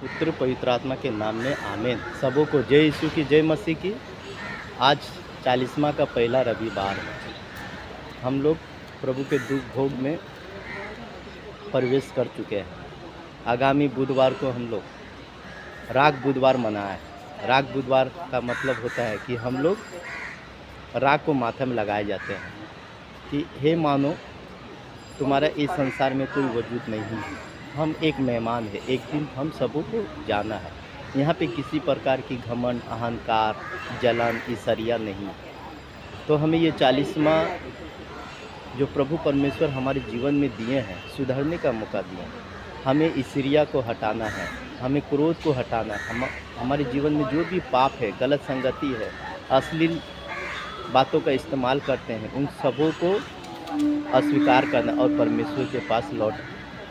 पुत्र पवित्र आत्मा के नाम में आमीन। सबों को जय यीशु की, जय मसीह की। आज 40वां का पहला रविवार है। हम लोग प्रभु के दुख भोग में प्रवेश कर चुके हैं। आगामी बुधवार को हम लोग राग बुधवार मनाए। राग बुधवार का मतलब होता है कि हम लोग राग को माथे में लगाए जाते हैं कि हे मानो तुम्हारा इस संसार में कोई वजूद नहीं है, हम एक मेहमान है, एक दिन हम सबों को जाना है। यहाँ पे किसी प्रकार की घमंड, अहंकार, जलन, ईर्ष्या नहीं। तो हमें ये 40वां जो प्रभु परमेश्वर हमारे जीवन में दिए हैं, सुधरने का मौका दिया है। हमें ईर्ष्या को हटाना है, हमें क्रोध को हटाना है। हमारे जीवन में जो भी पाप है, गलत संगति है, अश्लील बातों का इस्तेमाल करते हैं, उन सबों को अस्वीकार करना और परमेश्वर के पास लौट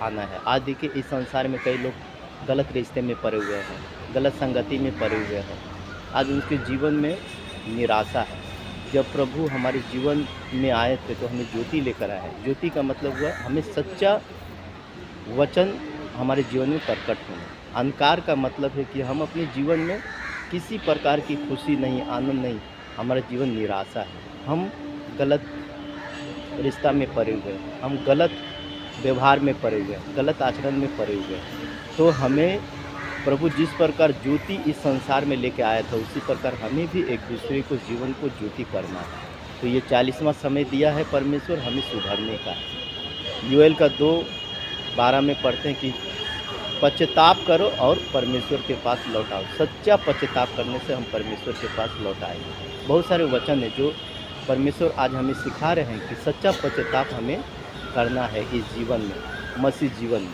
आना है। आज देखिए इस संसार में कई लोग गलत रिश्ते में पड़े हुए हैं, गलत संगति में पड़े हुए हैं। आज उनके जीवन में निराशा है। जब प्रभु हमारे जीवन में आए थे तो हमें ज्योति लेकर आए हैं। ज्योति का मतलब हुआ हमें सच्चा वचन हमारे जीवन में प्रकट होना। अंधकार का मतलब है कि हम अपने जीवन में किसी प्रकार की खुशी नहीं, आनंद नहीं, हमारा जीवन निराशा है। हम गलत रिश्ता में पड़े हुए हैं, हम गलत व्यवहार में पड़े हुए हैं, गलत आचरण में पड़े हुए हैं। तो हमें प्रभु जिस प्रकार ज्योति इस संसार में लेके आया था, उसी प्रकार हमें भी एक दूसरे को जीवन को ज्योति करना है। तो ये 40वां समय दिया है परमेश्वर हमें सुधरने का। यूएल का 2:12 में पढ़ते हैं कि पश्चाताप करो और परमेश्वर के पास लौट आओ। सच्चा पश्चाताप करने से हम परमेश्वर के पास लौट आएंगे। बहुत सारे वचन हैं जो परमेश्वर आज हमें सिखा रहे हैं कि सच्चा पश्चाताप हमें करना है इस जीवन में, मसीह जीवन में।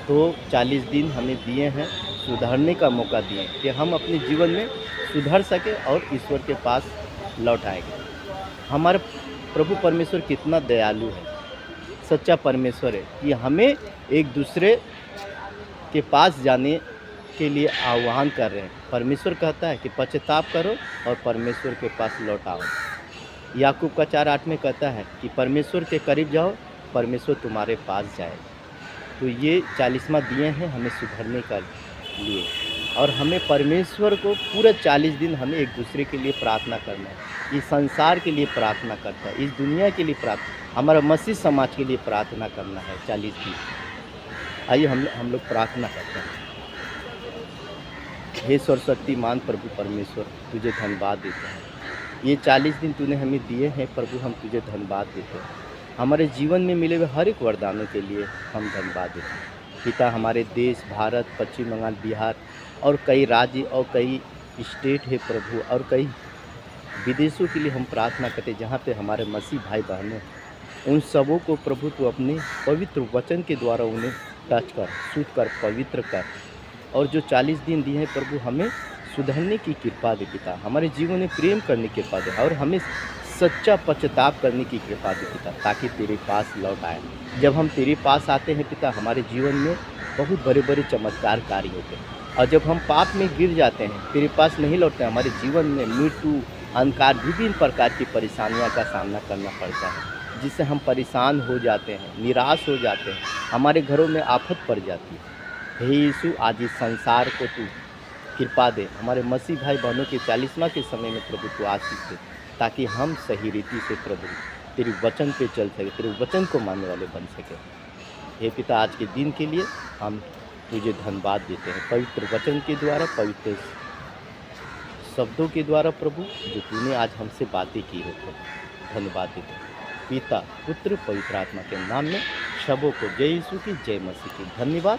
तो 40 दिन हमें दिए हैं, सुधरने का मौका दिए कि हम अपने जीवन में सुधर सके और ईश्वर के पास लौट आएंगे। हमारे प्रभु परमेश्वर कितना दयालु है, सच्चा परमेश्वर है कि हमें एक दूसरे के पास जाने के लिए आह्वान कर रहे हैं। परमेश्वर कहता है कि पश्चाताप करो और परमेश्वर के पास लौट आओ। याकूब का 4:8 में कहता है कि परमेश्वर के करीब जाओ, परमेश्वर तुम्हारे पास जाए। तो ये 40वां दिए हैं हमें सुधरने का लिए, और हमें परमेश्वर को पूरा 40 दिन हमें एक दूसरे के लिए प्रार्थना करना है। इस संसार के लिए प्रार्थना करता है, इस दुनिया के लिए प्रार्थना, हमारा मसीह समाज के लिए प्रार्थना करना है 40 दिन। आइए हम लोग प्रार्थना करते हैं। हे सर्वशक्तिमान प्रभु परमेश्वर, तुझे धन्यवाद देते हैं। ये 40 दिन तूने हमें दिए हैं प्रभु, हम तुझे धन्यवाद देते हैं। हमारे जीवन में मिले हुए हर एक वरदानों के लिए हम धन्यवाद देते हैं। पिता, हमारे देश भारत, पश्चिम बंगाल, बिहार और कई राज्य और कई स्टेट है प्रभु, और कई विदेशों के लिए हम प्रार्थना करते हैं जहाँ पे हमारे मसीह भाई बहनें, उन सबों को प्रभु तू अपने पवित्र वचन के द्वारा उन्हें टच कर, शुद्ध कर, पवित्र कर। और जो 40 दिन दिए हैं प्रभु, हमें सुधरने की कृपा दे पिता, हमारे जीवन में प्रेम करने की कृपा दे और हमें सच्चा पश्चाताप करने की कृपा दे पिता, ताकि तेरे पास लौट आए। जब हम तेरे पास आते हैं पिता, हमारे जीवन में बहुत बड़े बड़े चमत्कार कार्य होते हैं, और जब हम पाप में गिर जाते हैं, तेरे पास नहीं लौटते हैं, हमारे जीवन में मृत्यु, अंधकार, विभिन्न प्रकार की परेशानियों का सामना करना पड़ता है, जिससे हम परेशान हो जाते हैं, निराश हो जाते हैं, हमारे घरों में आफत पड़ जाती है। हे यीशु, आज इस संसार को तू कृपा दे, हमारे मसीह भाई बहनों के 40वां के समय में प्रभु तू आशीष दे, ताकि हम सही रीति से प्रभु तेरे वचन पे चल सके, तेरे वचन को मानने वाले बन सके। हे पिता, आज के दिन के लिए हम तुझे धन्यवाद देते हैं, पवित्र वचन के द्वारा, पवित्र शब्दों के द्वारा प्रभु, जो तूने आज हमसे बातें की है प्रभु, धन्यवाद देते हैं। पिता, पुत्र, पवित्र आत्मा के नाम में सबों को जय यीशु की, जय मसीह की। धन्यवाद।